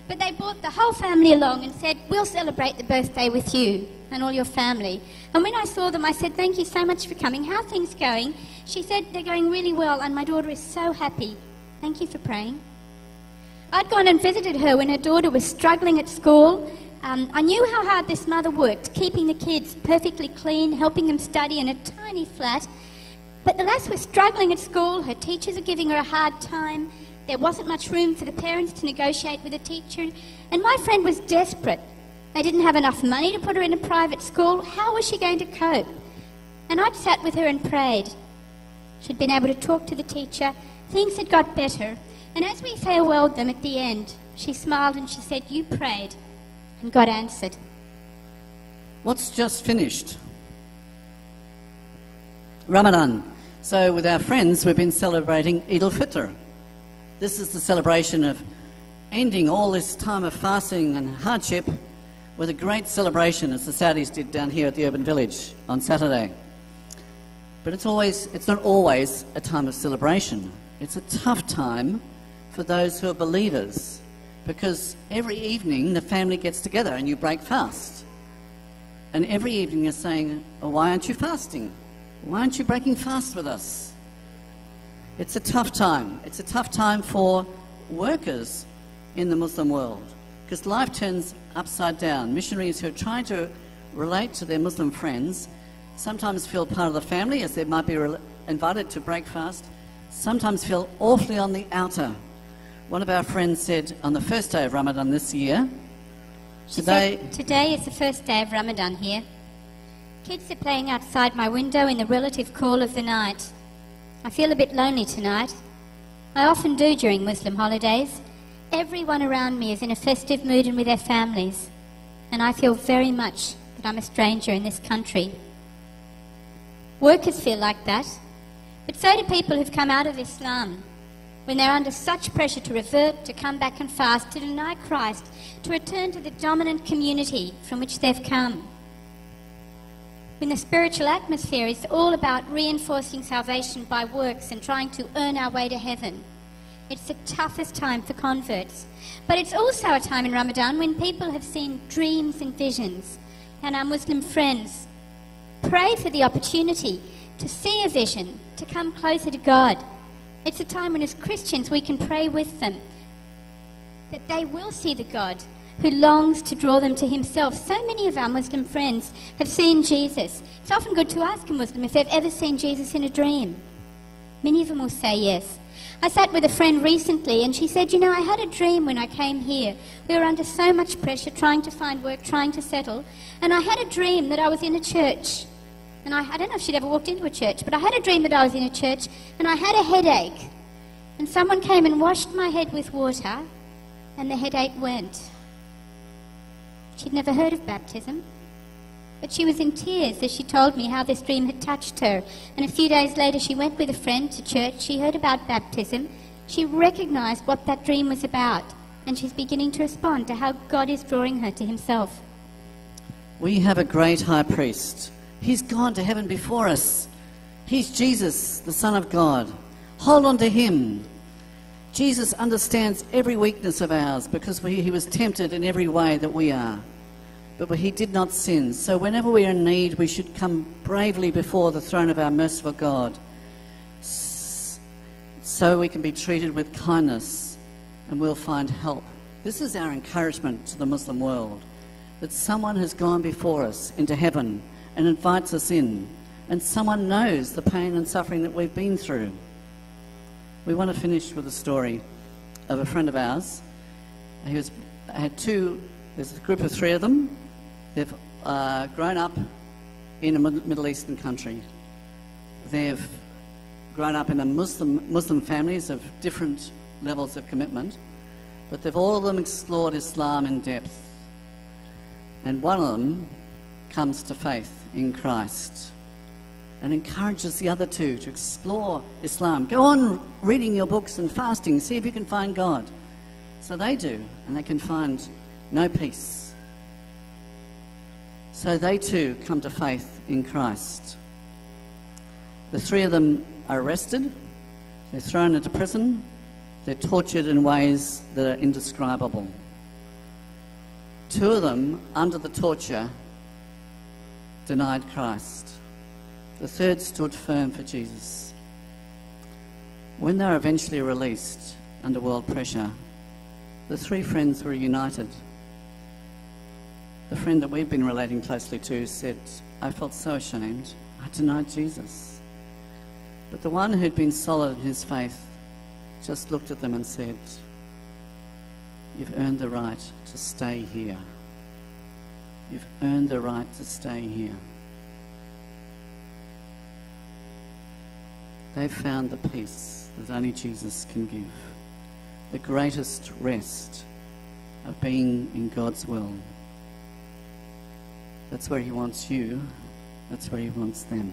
But they brought the whole family along and said, we'll celebrate the birthday with you and all your family. And when I saw them, I said, thank you so much for coming. How are things going? She said, they're going really well, and my daughter is so happy. Thank you for praying. I'd gone and visited her when her daughter was struggling at school. I knew how hard this mother worked, keeping the kids perfectly clean, helping them study in a tiny flat. But the lass was struggling at school. Her teachers are giving her a hard time. There wasn't much room for the parents to negotiate with the teacher. And my friend was desperate. They didn't have enough money to put her in a private school. How was she going to cope? And I'd sat with her and prayed. She'd been able to talk to the teacher. Things had got better. And as we farewelled them at the end, she smiled and she said, you prayed, and God answered. What's just finished? Ramadan. So with our friends, we've been celebrating Eid al-Fitr. This is the celebration of ending all this time of fasting and hardship with a great celebration, as the Saudis did down here at the Urban Village on Saturday. But it's not always a time of celebration. It's a tough time for those who are believers, because every evening the family gets together and you break fast. And every evening you're saying, oh, why aren't you fasting? Why aren't you breaking fast with us? It's a tough time. It's a tough time for workers in the Muslim world, because life turns upside down. Missionaries who are trying to relate to their Muslim friends sometimes feel part of the family, as they might be invited to break fast, sometimes feel awfully on the outer. One of our friends said on the first day of Ramadan this year, today is the first day of Ramadan here. Kids are playing outside my window in the relative cool of the night. I feel a bit lonely tonight. I often do during Muslim holidays. Everyone around me is in a festive mood and with their families, and I feel very much that I'm a stranger in this country. Workers feel like that, but so do people who've come out of Islam, when they're under such pressure to revert, to come back and fast, to deny Christ, to return to the dominant community from which they've come. When the spiritual atmosphere is all about reinforcing salvation by works and trying to earn our way to heaven, it's the toughest time for converts. But it's also a time in Ramadan when people have seen dreams and visions, and our Muslim friends pray for the opportunity to see a vision, to come closer to God. It's a time when as Christians we can pray with them that they will see the God who longs to draw them to himself. So many of our Muslim friends have seen Jesus. It's often good to ask a Muslim if they've ever seen Jesus in a dream. Many of them will say yes. I sat with a friend recently and she said, I had a dream when I came here. We were under so much pressure, trying to find work, trying to settle, and I had a dream that I was in a church. And I don't know if she'd ever walked into a church, but I had a dream that I was in a church and I had a headache. And someone came and washed my head with water and the headache went. She'd never heard of baptism, but she was in tears as she told me how this dream had touched her. And a few days later she went with a friend to church. She heard about baptism. She recognized what that dream was about, and she's beginning to respond to how God is drawing her to himself. We have a great high priest. He's gone to heaven before us. He's Jesus, the Son of God. Hold on to him. Jesus understands every weakness of ours because he was tempted in every way that we are. But he did not sin. So whenever we are in need, we should come bravely before the throne of our merciful God, so we can be treated with kindness and we'll find help. This is our encouragement to the Muslim world, that someone has gone before us into heaven and invites us in, and someone knows the pain and suffering that we've been through. We want to finish with a story of a friend of ours. There's a group of 3 of them. They've grown up in a Middle Eastern country. They've grown up in a Muslim families of different levels of commitment, but all of them explored Islam in depth. And one of them comes to faith in Christ and encourages the other 2 to explore Islam. Go on reading your books and fasting, see if you can find God. So they do, and they can find no peace. So they too come to faith in Christ. The 3 of them are arrested, they're thrown into prison, they're tortured in ways that are indescribable. Two of them, under the torture, denied Christ. The third stood firm for Jesus. When they were eventually released under world pressure, the three friends were united. The friend that we've been relating closely to said, "I felt so ashamed. I denied Jesus." But the one who'd been solid in his faith just looked at them and said, "You've earned the right to stay here. You've earned the right to stay here." They've found the peace that only Jesus can give, the greatest rest of being in God's will. That's where he wants you. That's where he wants them.